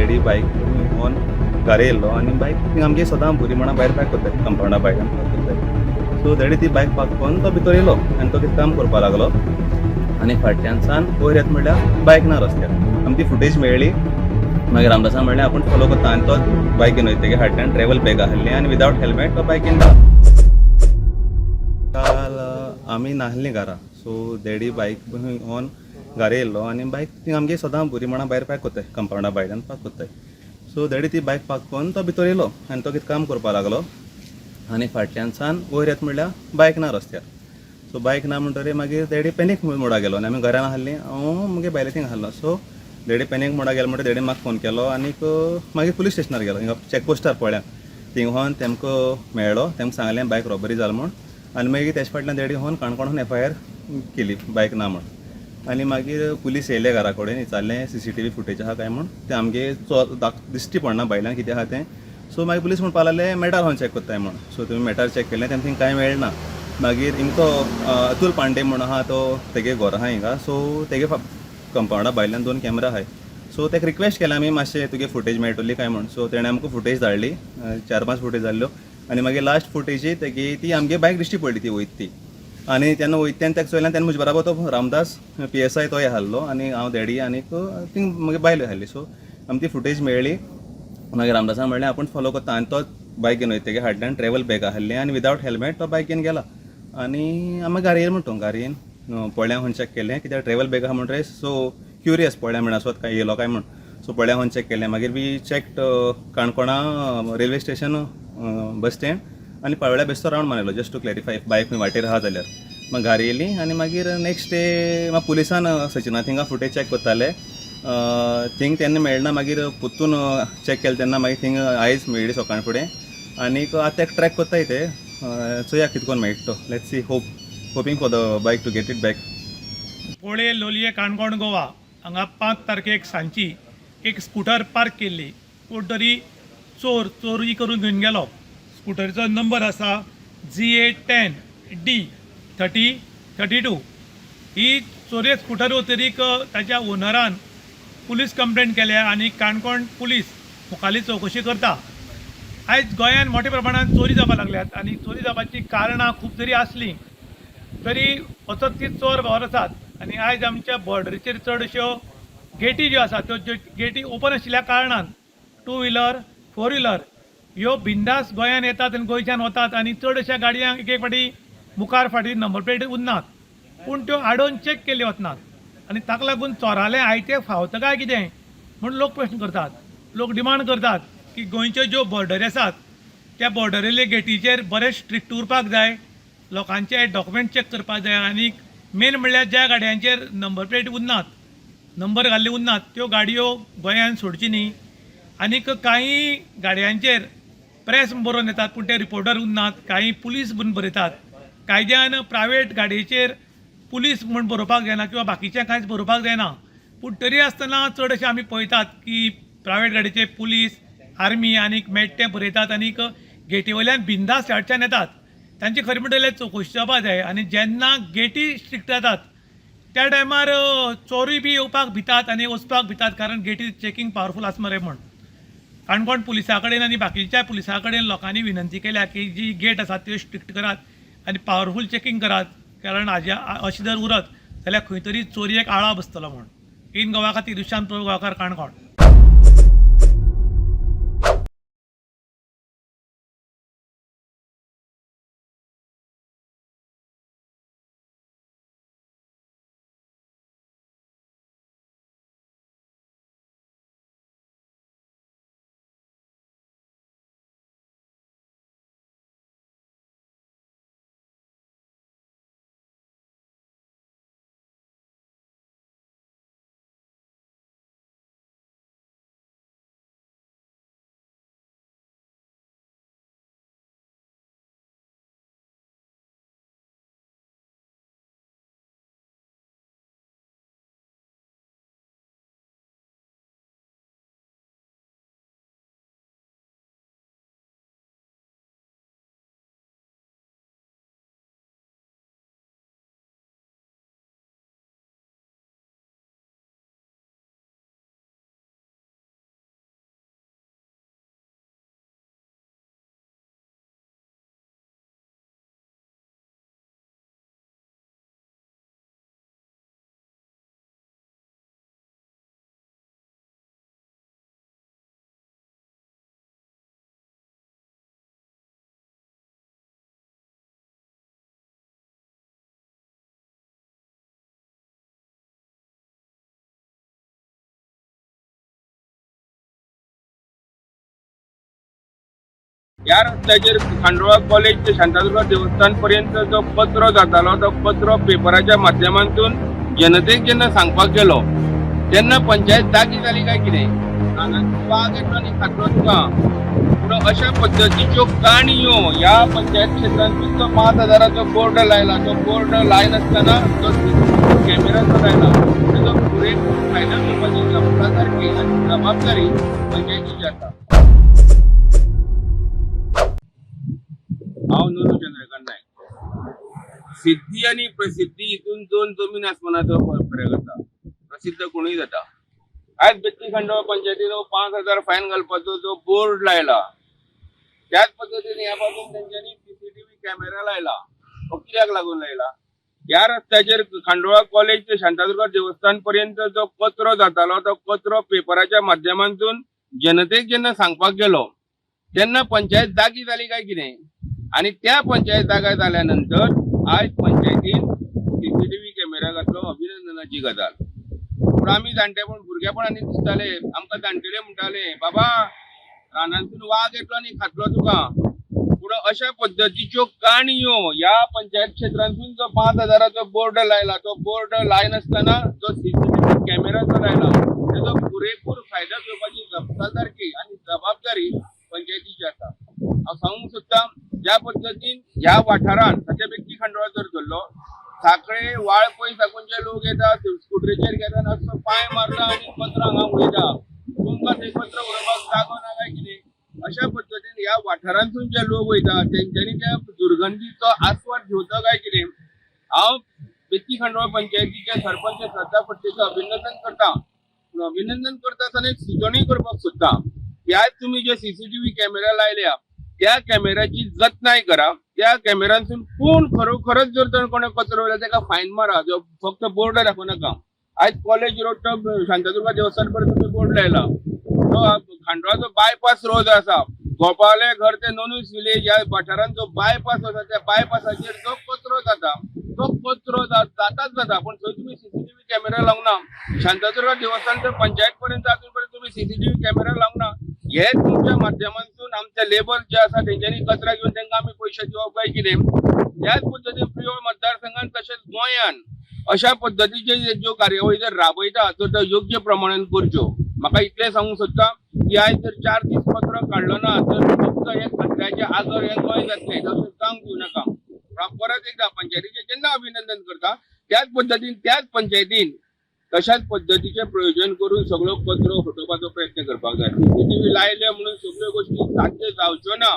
Daddy बायक घेवन घरा येयल्लो आनी बायक थिंग आमगे सदां बरी म्हणा भायर पार्क करताय, कंपाउंडा भायल्यान पार्क करताय. सो डॅडी ती बायक पार्क करून तो भितर येयलो आनी तो कितें काम करपाक लागलो आनी फाटल्यानसान वयर येता म्हणल्यार बायक ना रस्त्यार. आमची फुटेज मेळ्ळी. मागीर रामदासान म्हणलें आपूण फॉलो करता आनी तो बायक घेवन वयतकीर फाटल्यान ट्रॅवल बॅग आसली आनी विदावट हेल्मेट तो बायकीन काल आमी नासलीं घरा. सो डॅडी बायक घेवन घरा येयल्लो आनी बायक थिंग आमगे सदां बरी म्हणा भायर पार्क करताय, कंपाउंडा भायल्यान पार्क करताय. सो डॅडी ती बायक पार्क करून तो भितर येयलो आनी तो कितें काम करपाक लागलो आनी फाटल्यानसान वयर येता म्हणल्यार बायक ना रस्त्यार. सो बायक ना म्हणटकीर मागीर डॅडी पॅनीक मोडाक गेलो आनी आमी घरान आसलीं, हांव मुगे बायले थिंग आसलो. सो डॅडी पॅनीक मोडाक गेलो म्हणटकीर डॅडी म्हाका फोन केलो आनीक मागीर पुलीस स्टेशनार गेलो. हिंगा चॅकपोस्टार पळ्ळ्या थिंग व्होन तेमकां मेळ्ळो, तेमकां सांगलें बायक रॉबरी जालो म्हूण. आनी मागीर तेजे फाटल्यान डॅडी व्होन काणकोण FIR केली बायक ना म्हूण. आनी मागीर पुलीस येयले घरा कडेन, विचारलें CCTV फुटेज आहा काय म्हूण. ते आमगे दिश्टी पडना भायल्यान कितें आहा तें. सो मागीर पुलीस म्हणपाक लागले मॅटार व्होन चॅक कोत्ताय म्हूण. सो तुमी मॅटार चॅक केलें तेन्ना थिंग कांय मेळना. मागीर हिंगा तो अतुल पांडे म्हूण आहा तो तेगे घर आहा हिंगा. सो तेगे कंपाउंडा भायल्यान 2 कॅमेरा आहाय. सो तेका रिक्वेस्ट केलें आमी मातशें तुगे फुटेज मेळटली काय म्हूण. सो तेणें आमकां फुटेज धाडली, 4-5 फुटेज धाडल्यो. आनी मागीर लास्ट फुटेजी तेगे ती आमगे बायक दिश्टी पडली ती वयता ती. आनी तेन्ना वयता तेन्ना तेका चोयलें तेन्ना म्हजे बराबर तो रामदास PSI तोय आहलो आनी हांव डॅडी आनीक थिंग मागीर बायल आहली. सो आमची ती फुटेज मेळ्ळी. मागीर रामदासान म्हणलें आपूण फॉलो करता आनी तो बायक घेवन वयतकीर फाटल्यान ट्रॅवल बॅग आसली आनी विदावट हेल्मेट तो बायकीन गेला. आनी आमी घरा येयले म्हणटा घरा येवन पळ्ळ्या व्होन चॅक केलें कित्याक ट्रॅवल बॅग आहा म्हणटकीर सो क्युरियस पळ्ळ्या म्हणसोत काय येयलो काय म्हूण. सो पळ्ळ्या व्होन चॅक केलें. मागीर वी चॅक्ड काणकोणा रेल्वे स्टेशन, बस स्टँड आनी पाळोळ्या बेश्टो रावंड मारलो जस्ट टू क्लॅरिफाय बायक खंय वाटेर आहा जाल्यार. मागीर घरा येयली आनी मागीर नेक्स्ट डे म्हाका पुलिसान सचिना थिंगा फुटेज चॅक कोत्ताले. थिंग तेन्ना मेळना. मागीर पोत्तून चॅक केलें तेन्ना मागीर थिंग आयज मेळ्ळी सकाळ फुडें. आनीक आतां तेका ट्रॅक कोत्ताय ते. चोया कितें कोन्न मेळटा तो. Let's see, hoping for the बायक टू गेट इट बॅक. पोळे लोलये काणकोण गोवा हांगा 5 तारखेक सांजची एक स्कूटर पार्क केल्ली. पूण तरी चोरी करून घेवन गेलो. स्कूटरीचो नंबर आसा GA10D 3032. ही चोरये स्कूटर वतरीक ताच्या ओनरान पुलीस कंप्लेंट केल्या आनी काणकोण पुलीस मुखाल्ली चवकशी करता. आयज गोंयांत मोठ्या प्रमाणात चोरी जावपाक लागल्यात आनी चोरी जावपाची कारणां खूब जरी आसलीं तरी वचत ती चोर वावर आसात. आनी आयज आमच्या बॉर्डरीचेर चडश्यो गेटी ज्यो आसात त्यो गेटी ओपन आशिल्ल्या कारणान 2 व्हिलर 4 व्हिलर ह्यो बिंदास गोंयांत येतात आनी गोंयच्यान वतात आनी चड अशा गाडयांक एक फावटी मुखार फाटीं नंबर प्लेट उरनात पूण त्यो आडोवन चॅक केल्यो वचनात. आनी ताका लागून चोराले आयते फावता काय कितें म्हूण लोक प्रश्न करतात. लोक डिमांड करतात की गोंयच्यो ज्यो बॉर्डरी आसात त्या बॉर्डरीले गेटीचेर बरें स्ट्रिक्ट उरपाक जाय, लोकांचे डॉक्युमेंट चॅक करपाक जाय आनी मेन म्हणल्यार ज्या गाडयांचेर नंबर प्लेट उरनात, नंबर घाल्ले उरनात त्यो गाडयो गोंयांत सोडची न्ही. आनीक कांय गाडयांचेर प्रेस बरोवन येतात पूण ते रिपोर्टर उरनात. कांय पुलीस म्हणून बरयतात. कायद्यान प्रायवेट गाडयेचेर पुलीस म्हूण बरोवपाक जायना किंवा बाकीचें कांयच बरोवपाक जायना. पूण तरी आसतना चड अशें आमी पळयतात की प्रायवेट गाडयेचेर पुलीस, आर्मी आनीक मेळटा तें बरयतात आनीक गेटी वयल्यान बिंदास हाडच्यान येतात. तांची खरें म्हणटा जाल्यार चवकशी जावपाक जाय. आनी जेन्ना गेटी स्ट्रिक्ट जातात त्या टायमार चोरूय बी येवपाक भितात आनी वचपाक भितात कारण गेटी चॅकींग पावरफूल आसा मरे म्हूण. काणकोण पुलिसा कडेन आनी बाकीच्या पुलिसां कडेन लोकांनी विनंती केल्या की जी गेट आसात त्यो स्ट्रिक्ट करात आनी पावरफूल चॅकींग करात. कारण अशें जर उरत जाल्यार खंय तरी चोरयेक आळा बसतलो म्हूण. इन गोवा खातीर विशांत गांवकार, काणकोण. ह्या रस्त्याचेर खांडोळा कॉलेज ते शांतादुर्गा देवस्थान पर्यंत जो कचरो जातालो तो कचरो पेपराच्या माध्यमांतून जनतेक जेन्ना सांगपाक गेलो तेन्ना पंचायत जागी जाली काय कितें रानांतून वाघ येतलो आनी खातलो तुका पूण अशा पद्दतीच्यो काणयो ह्या पंचायत क्षेत्रांतून जो 5,000चो बोर्ड लायला तो बोर्ड लायनासतना जो कॅमेरा जो लायला तेजो पुरेपूर फायदो घेवपाची जबाबदारी आनी जबाबदारी पंचायतीची आसा. हांव नूरू चंद्रकांत नायक. सिद्धी आनी प्रसिद्धी हितून दोन जमीन आसमानाचो फरक आसा. प्रसिद्ध कोणूय जाता. आज बेत्ती खंडोबा पंचायतीन 5,000 फायन घालपाचो जो बोर्ड लायला त्याच पद्धतीने ह्या बाजून तेंच्यांनी सीसीटीव्ही कॅमेरा लायला. तो कित्याक लागून लायला? ह्या रस्त्याचेर खांडोळा कॉलेज ते शांतादुर्गा देवस्थान पर्यंत जो कचरो जातालो तो कचरो पेपराच्या माध्यमांतून जनतेक जेन्ना सांगपाक गेलो तेन्ना पंचायत जागी जाली काय कितें आनी त्या पंचायत जागा जाल्यानंतर आज पंचायतीन सीसीटीव्ही कॅमेरा घातलो अभिनंदनाची गजाल. पूण आमी जाणटेपण भुरगेपणांनी दिसताले आमकां जाणटेले म्हणटाले बाबा रानांतून वाघ येतलो आनी खातलो तुका पूण अशा पद्दतीच्यो काणयो ह्या पंचायत क्षेत्रांतून जो 5,000चो बोर्ड लायला तो बोर्ड लायनासतना जो सीसीटीव्ही कॅमेरा जो लायला तेजो पुरेपूर फायदो घेवपाची जबाबदारी आनी जबाबदारी पंचायतीची आसा. हांव सांगूंक सोदतां ज्या पद्दतीन ह्या वाठारांत सध्या बेत्ती खांडोळा जर धरलो साखळे वाळपय साकूनचे लोक येता स्कुटरीचेर घेता असो पांय मारता आनी कचरो हांगा उडयता. तुमकां थंय कचरो उडोवपाक जागो ना काय कितें अशा पद्दतीन ह्या वाठारांतून जे लोक वयता तेंच्यांनी त्या दुर्गंधीचो आस्वाद घेवचो काय कितें. हांव बेत्ती खांडोळा पंचायतीचे सरपंच श्रद्धा फडतेचें अभिनंदन करता. पूण अभिनंदन करता आसतना एक सुचोवणी करपाक सोदतां की आज तुमी जे सीसीटीव्ही कॅमेरा लायल्या त्या कॅमेराची जतनाय करा. त्या कॅमेरांतून कोण खरोखरच जर तर कोणे कचरो वयला ताका फायन मारा. फक्त बोर्ड दाखोव नाका. आज कॉलेज रोड तो शांतादुर्गा देवस्थान पर्यंत बोर्ड लायला. तो खांडोळाचो बायपास रोड आसा गोपाले घर ते नोनूस विलेज ह्या वाठारांत जो बायपास आसा त्या बायपासाचेर जो कचरो जाता तो कचरो जाताच जाता पूण थंय तुमी सीसीटीव्ही कॅमेरा लावंक ना. शांतादुर्गा देवस्थान तर पंचायत पर्यंत अजून पर्यंत तुमी सीसीटीव्ही कॅमेरा लावंक ना. हे तुमच्या माध्यमांतून आमचे लेबर जे आसा तेंच्यांनी कचरा घेवन तांकां आमी पयशे दिवप काय कितें. ह्याच पद्दतीन प्रियो मतदारसंघात तशेंच गोंयान अशा पद्दतीचे ज्यो कार्यावळी जर राबयता तर त्यो योग्य प्रमाणान करच्यो. म्हाका इतलें सांगूंक सोदता की आयज जर 4 दीस कचरो काडलो ना तर फक्त हे खड्ड्याचे आगर हे गोंय जातलें तशें जावंक दिवं नाका. परत एकदा पंचायतीचें जेन्ना अभिनंदन करता त्याच पद्दतीन त्याच पंचायतीन तशाच पद्दतीचे प्रयोजन करून सगळो कचरो हटोवपाचो प्रयत्न करपाक जाय. सीसीटीव्ही लायले म्हणून सगळ्यो गोष्टी सारक्यो जावच्यो ना.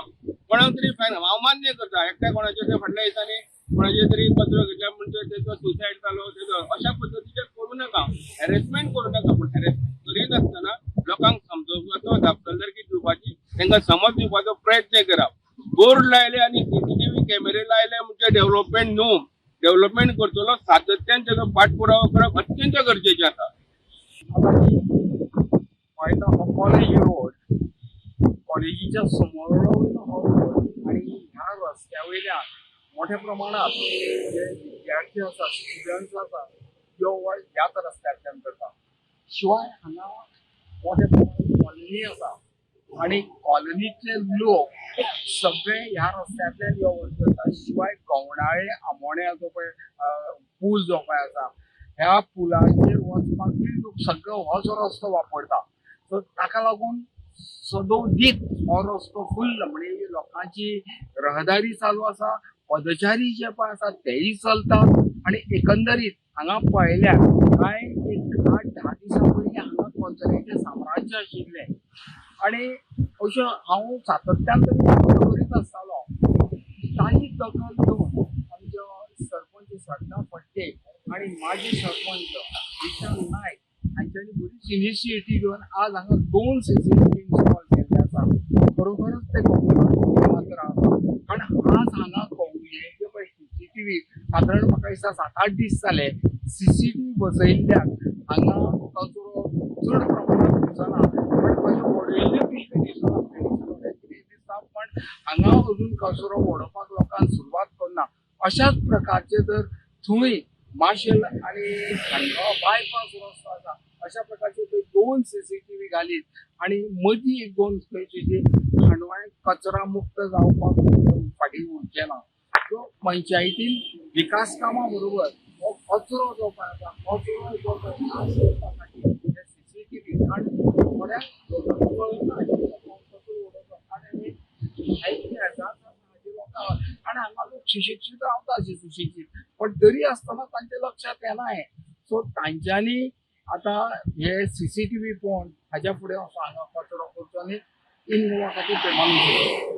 कोणाक तरी फायन हांव मान्य करता एकट्या कोणाच्या फाटल्या दिसांनी कोणाचे तरी कचरो घेतल्या म्हणजे तेचो सुसायड जालो तेजो अशा पद्दतीचे करूं नाका. हॅरेसमेंट करूं नाका. पूण हॅरेसमेंट करीत आसतना लोकांक समजोवपाचो जापसालदारकी दिवपाची तांकां समज दिवपाचो प्रयत्न करा. बोर्ड लायले आनी सीसीटीव्ही कॅमेरे लायले म्हणजे डेव्हलपमेंट न्हू. डेव्हलपमेंट करतलो सातत्यान तेजो पाठपुरावो करप अत्यंत गरजेचें आसा. कॉलेज रोड कॉलेजीच्या समोर हो रोड आणि ह्या रस्त्या वयल्यान मोठ्या प्रमाणात जे विद्यार्थी आसा स्टुडंट्स आसा यो ह्याच रस्त्यातल्यान करता. शिवाय हांगा मोठ्या प्रमाणात कॉलनी आसा आणि कॉलनीतले लोक सगळे ह्या रस्त्यातल्यान यो वच करता. शिवाय गवणाळे आमोण्या जो पळय पूल जो पळय आसा ह्या पुलाचेर वचपाकूय लोक सगळो हो जो रस्तो वापरता. सो ताका लागून सदोदीत हो रस्तो फुल्ल म्हणजे लोकांची रहदारी चालू आसा. पदचारी जे पळय आसा तेय चलतात आणि एकंदरीत हांगा पळयल्यार कांय एक 8-10 दिसां पयलीं हांगा कचऱ्याचें साम्राज्य आशिल्लें आणि अश्यो हांव सातत्यान करीत आसतालो. ताची दखल घेवन आमच्यो सरपंच श्रद्धा फडते आणि माजी सरपंच विशाल नायक हांच्यांनी बरीच इनिशिएटीव घेवन आज हांगा 2 सीसीटीव्ही इन्स्टॉल केल्ले आसा. खरोखरच ते मात्र आसा कारण आज हांगा जे पळय सीसीटीव्ही सादारण म्हाका दिसता 7-8 दीस जाले सीसीटीव्ही बसयल्ल्याक हांगा कचरो चड प्रमाणात दिसना. पण अशें वडयल्ल्यो पिशवी दिसना दिसता पण हांगा अजून कचरो वडोवपाक लोकांक सुरवात करना. अशाच प्रकारचे जर थंय माशेल आणि खांडोळा बायपास रस्तो आसा अशा प्रकारचे ते 2 CCTV घालीत आणि मदीं एक 2 खंयची जी खांडवाळे कचरा मुक्त जावपाक फाटीं उरचे ना. सो पंचायतीन विकास कामां बरोबर हो कचरो जो पळय आसा कचरो जो नाश करपासाठी CCTV आणि थोड्याक लोकांक कळना कचरो उडोवप आणि आणि हांगा लोक सुशिक्षीत रावता सुशिक्षीत पण तरी आसतना तांच्या लक्षात येना हें. सो तांच्यांनी आतां हे CCTV पळोवन हाच्या फुडें असो हांगा कचरो करचो आनी इन गोवा खातीर ते मानून